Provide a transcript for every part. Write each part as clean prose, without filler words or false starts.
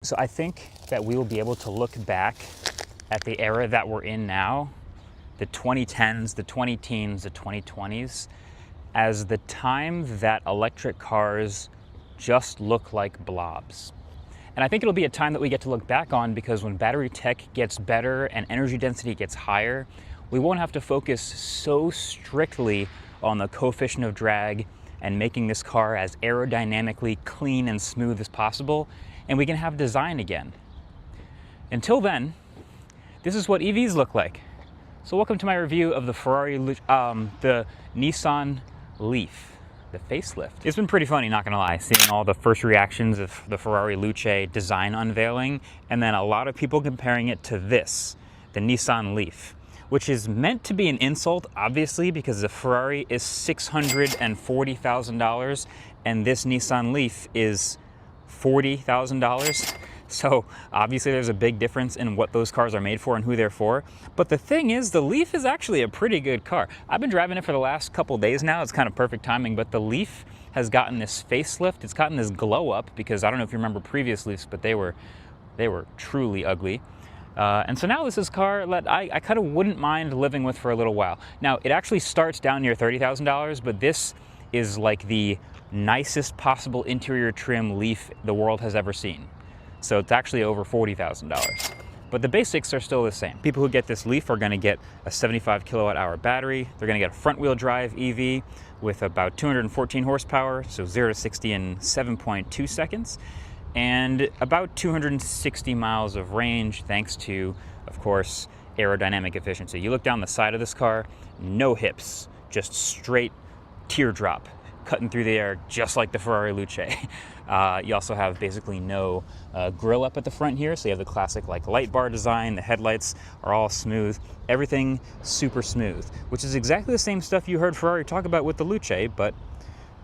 So I think that we will be able to look back at the era that we're in now, the 2010s, the 20-teens, the 2020s, as the time that electric cars just look like blobs. And I think it'll be a time that we get to look back on, because when battery tech gets better and energy density gets higher, we won't have to focus so strictly on the coefficient of drag and making this car as aerodynamically clean and smooth as possible, and we can have design again. Until then, this is what EVs look like. So welcome to my review of the the Nissan Leaf, the facelift. It's been pretty funny, not gonna lie, seeing all the first reactions of the Ferrari Luce design unveiling, and then a lot of people comparing it to this, the Nissan Leaf, which is meant to be an insult, obviously, because the Ferrari is $640,000 and this Nissan Leaf is $40,000. So obviously there's a big difference in what those cars are made for and who they're for. But the thing is, the Leaf is actually a pretty good car. I've been driving it for the last couple days now. It's kind of perfect timing, but the Leaf has gotten this facelift. It's gotten this glow up, because I don't know if you remember previous Leafs, but they were truly ugly. And so now this is a car that I kind of wouldn't mind living with for a little while. Now, it actually starts down near $30,000, but this is like the nicest possible interior trim Leaf the world has ever seen. So it's actually over $40,000. But the basics are still the same. People who get this Leaf are gonna get a 75 kilowatt hour battery. They're gonna get a front wheel drive EV with about 214 horsepower, so 0 to 60 in 7.2 seconds. And about 260 miles of range, thanks to, of course, aerodynamic efficiency. You look down the side of this car, no hips, just straight teardrop cutting through the air, just like the Ferrari Luce. You also have basically no grille up at the front here, so you have the classic like light bar design. The headlights are all smooth, everything super smooth, which is exactly the same stuff you heard Ferrari talk about with the Luce, but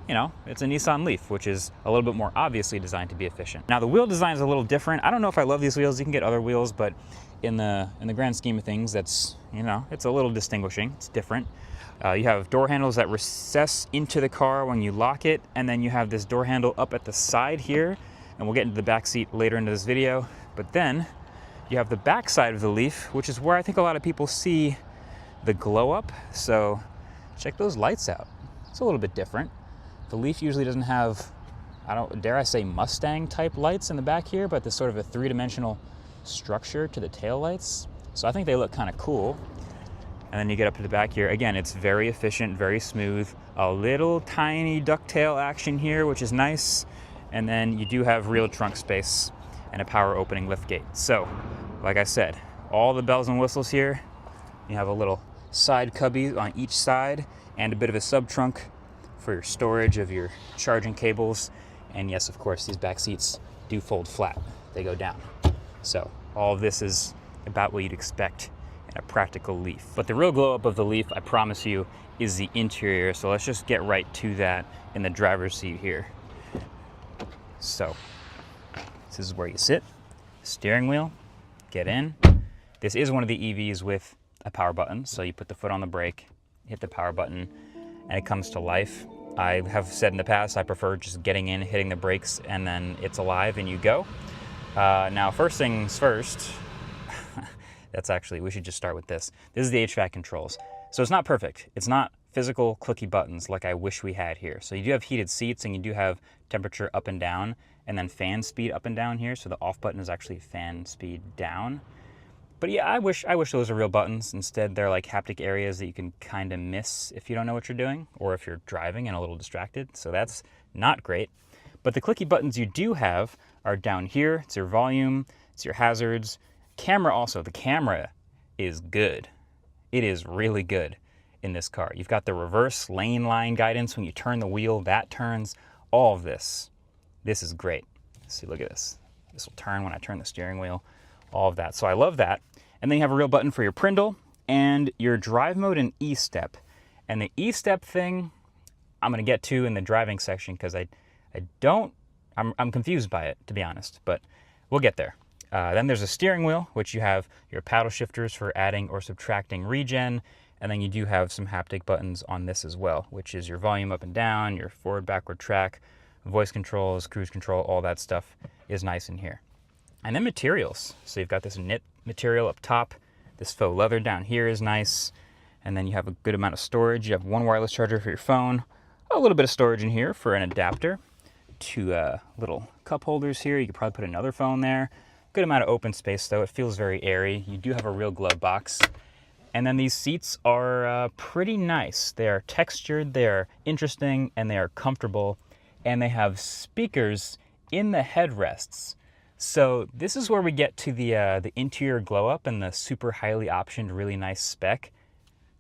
you know, it's a Nissan Leaf, which is a little bit more obviously designed to be efficient. Now the wheel design is a little different. I don't know if I love these wheels. You can get other wheels, but in the grand scheme of things, that's, you know, it's a little distinguishing. It's different. You have door handles that recess into the car when you lock it, and then you have this door handle up at the side here, and we'll get into the back seat later into this video. But then you have the back side of the Leaf, which is where I think a lot of people see the glow up. So check those lights out. It's a little bit different. The Leaf usually doesn't have, dare I say, Mustang type lights in the back here, but there's sort of a three-dimensional structure to the tail lights. So I think they look kind of cool. And then you get up to the back here. Again, it's very efficient, very smooth. A little tiny ducktail action here, which is nice. And then you do have real trunk space and a power opening lift gate. So, like I said, all the bells and whistles here. You have a little side cubby on each side and a bit of a sub-trunk for your storage of your charging cables. And yes, of course, these back seats do fold flat. They go down. So all of this is about what you'd expect in a practical Leaf. But the real glow up of the Leaf, I promise you, is the interior. So let's just get right to that in the driver's seat here. So this is where you sit, steering wheel, get in. This is one of the EVs with a power button. So you put the foot on the brake, hit the power button, and it comes to life. I have said in the past, I prefer just getting in, hitting the brakes, and then it's alive and you go. Now, first things first, we should just start with this. This is the HVAC controls. So it's not perfect. It's not physical clicky buttons like I wish we had here. So you do have heated seats, and you do have temperature up and down, and then fan speed up and down here. So the off button is actually fan speed down. But yeah, I wish those were real buttons. Instead, they're like haptic areas that you can kind of miss if you don't know what you're doing, or if you're driving and a little distracted. So that's not great. But the clicky buttons you do have are down here. It's your volume, it's your hazards. Camera also, the camera is good. It is really good in this car. You've got the reverse lane line guidance. When you turn the wheel, that turns. All of this. This is great. See, look at this. This will turn when I turn the steering wheel. All of that. So I love that. And then you have a real button for your Prindle and your drive mode and E-step. And the E-step thing, I'm going to get to in the driving section, because I'm confused by it, to be honest, but we'll get there. Then there's a steering wheel, which you have your paddle shifters for adding or subtracting regen. And then you do have some haptic buttons on this as well, which is your volume up and down, your forward, backward track, voice controls, cruise control, all that stuff is nice in here. And then materials. So you've got this knit material up top. This faux leather down here is nice. And then you have a good amount of storage. You have one wireless charger for your phone. A little bit of storage in here for an adapter. Two little cup holders here. You could probably put another phone there. Good amount of open space though. It feels very airy. You do have a real glove box. And then these seats are pretty nice. They are textured, they are interesting, and they are comfortable. And they have speakers in the headrests. So this is where we get to the interior glow up and the super highly optioned, really nice spec.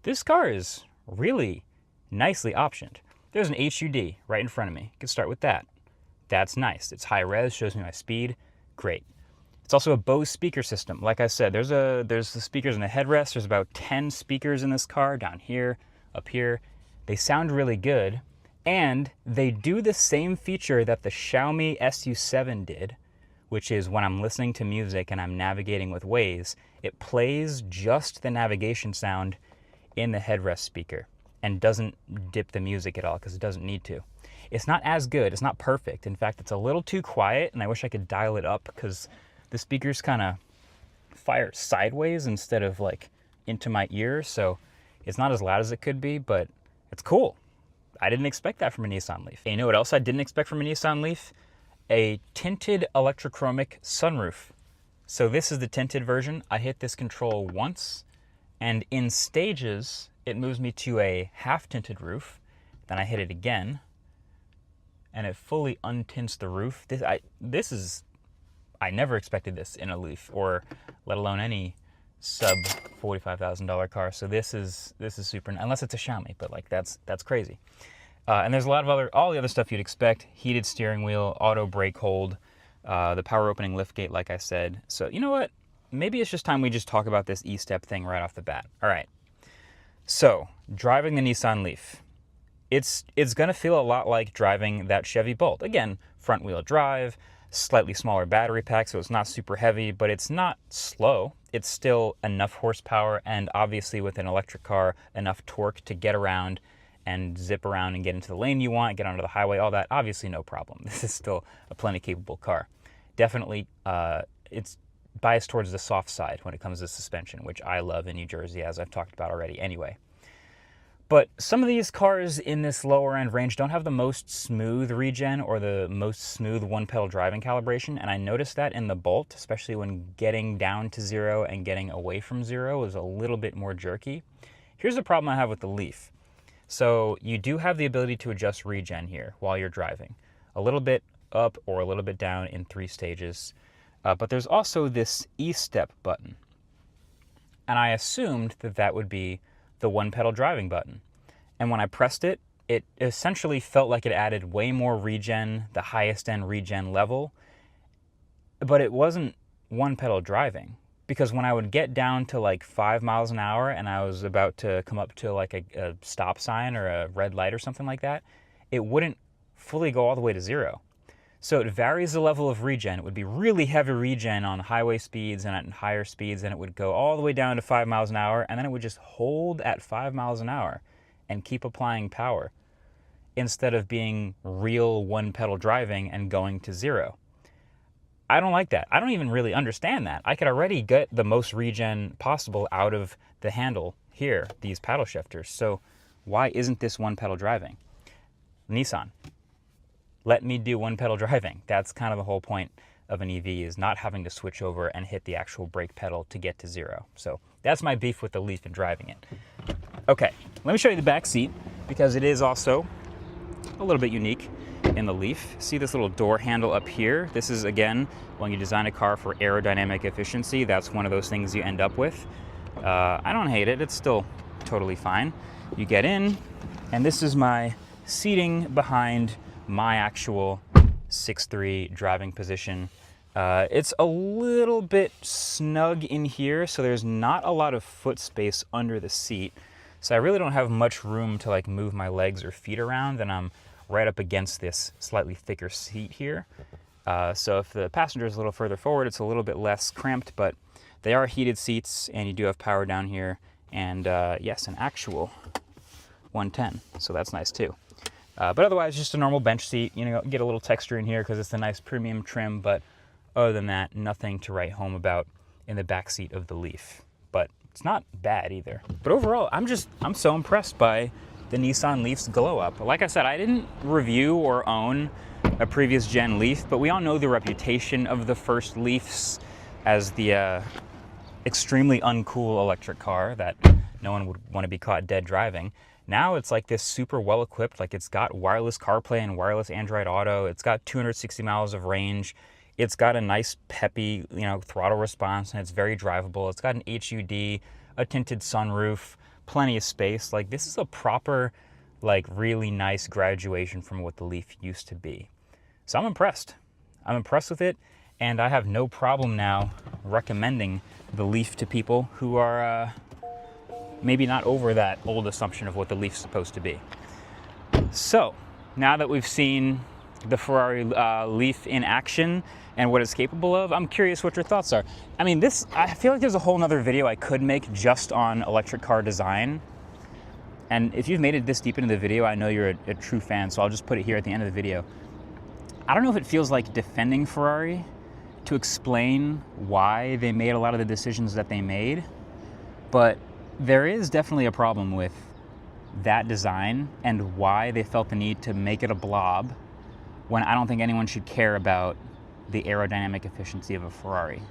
This car is really nicely optioned. There's an HUD right in front of me. You can start with that. That's nice. It's high res, shows me my speed. Great. It's also a Bose speaker system. Like I said, there's the speakers in the headrest. There's about 10 speakers in this car, down here, up here. They sound really good, and they do the same feature that the Xiaomi SU7 did, which is when I'm listening to music and I'm navigating with Waze, it plays just the navigation sound in the headrest speaker and doesn't dip the music at all because it doesn't need to. It's not as good. It's not perfect. In fact, it's a little too quiet, and I wish I could dial it up because the speakers kind of fire sideways instead of like into my ear, so it's not as loud as it could be, but it's cool. I didn't expect that from a Nissan Leaf. And you know what else I didn't expect from a Nissan Leaf? A tinted electrochromic sunroof. So this is the tinted version. I hit this control once, and in stages, it moves me to a half-tinted roof. Then I hit it again, and it fully untints the roof. I never expected this in a Leaf, or let alone any sub $45,000 car. So this is super, unless it's a Xiaomi, but like that's crazy. And there's a lot of all the other stuff you'd expect: heated steering wheel, auto brake hold, the power opening liftgate, like I said. So you know what? Maybe it's just time we just talk about this e-step thing right off the bat. All right. So driving the Nissan Leaf, it's gonna feel a lot like driving that Chevy Bolt. Again, front wheel drive, slightly smaller battery pack, so it's not super heavy, but it's not slow. It's still enough horsepower, and obviously with an electric car, enough torque to get around and zip around and get into the lane you want, get onto the highway, all that. Obviously no problem. This is still a plenty capable car. Definitely, it's biased towards the soft side when it comes to suspension, which I love in New Jersey, as I've talked about already anyway. But some of these cars in this lower end range don't have the most smooth regen or the most smooth one-pedal driving calibration, and I noticed that in the Bolt, especially when getting down to zero and getting away from zero is a little bit more jerky. Here's the problem I have with the Leaf. So you do have the ability to adjust regen here while you're driving. A little bit up or a little bit down in 3 stages. But there's also this E-step button. And I assumed that that would be the one-pedal driving button. And when I pressed it, it essentially felt like it added way more regen, the highest end regen level, but it wasn't one-pedal driving. Because when I would get down to like 5 miles an hour and I was about to come up to like a stop sign or a red light or something like that, it wouldn't fully go all the way to zero. So it varies the level of regen. It would be really heavy regen on highway speeds and at higher speeds, and it would go all the way down to 5 miles an hour, and then it would just hold at 5 miles an hour and keep applying power instead of being real one-pedal driving and going to zero. I don't like that. I don't even really understand that. I could already get the most regen possible out of the handle here, these paddle shifters. So why isn't this one-pedal driving? Nissan, let me do one-pedal driving. That's kind of the whole point of an EV, is not having to switch over and hit the actual brake pedal to get to zero. So that's my beef with the Leaf and driving it. Okay, let me show you the back seat, because it is also a little bit unique in the Leaf. See this little door handle up here? This is, again, when you design a car for aerodynamic efficiency, that's one of those things you end up with. I don't hate it. It's still totally fine. You get in, and this is my seating behind my actual 6'3" driving position. It's a little bit snug in here, so there's not a lot of foot space under the seat. So I really don't have much room to like move my legs or feet around, and I'm right up against this slightly thicker seat here. So if the passenger is a little further forward, it's a little bit less cramped, but they are heated seats, and you do have power down here, and yes, an actual 110, so that's nice too. But otherwise, just a normal bench seat. You know, get a little texture in here because it's a nice premium trim, but Other than that, nothing to write home about in the backseat of the Leaf. But it's not bad either. But overall, I'm so impressed by the Nissan Leaf's glow up. Like I said, I didn't review or own a previous gen Leaf, but we all know the reputation of the first Leafs as the extremely uncool electric car that no one would want to be caught dead driving. Now it's like this super well equipped, like it's got wireless CarPlay and wireless Android Auto. It's got 260 miles of range. It's got a nice peppy, throttle response, and it's very drivable. It's got an HUD, a tinted sunroof, plenty of space. Like, this is a proper, like, really nice graduation from what the Leaf used to be. So I'm impressed. I'm impressed with it, and I have no problem now recommending the Leaf to people who are maybe not over that old assumption of what the Leaf's supposed to be. So now that we've seen the Ferrari Leaf in action and what it's capable of, I'm curious what your thoughts are. I mean, I feel like there's a whole nother video I could make just on electric car design. And if you've made it this deep into the video, I know you're a true fan, so I'll just put it here at the end of the video. I don't know if it feels like defending Ferrari to explain why they made a lot of the decisions that they made, but there is definitely a problem with that design and why they felt the need to make it a blob when I don't think anyone should care about the aerodynamic efficiency of a Ferrari.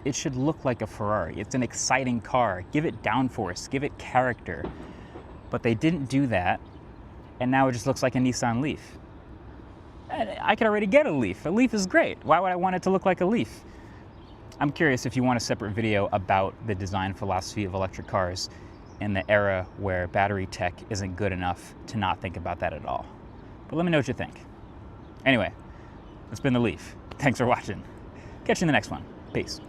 It should look like a Ferrari. It's an exciting car. Give it downforce, give it character. But they didn't do that, and now it just looks like a Nissan Leaf. I could already get a Leaf. A Leaf is great. Why would I want it to look like a Leaf? I'm curious if you want a separate video about the design philosophy of electric cars in the era where battery tech isn't good enough to not think about that at all. But let me know what you think. Anyway, it's been the Leaf. Thanks for watching. Catch you in the next one. Peace.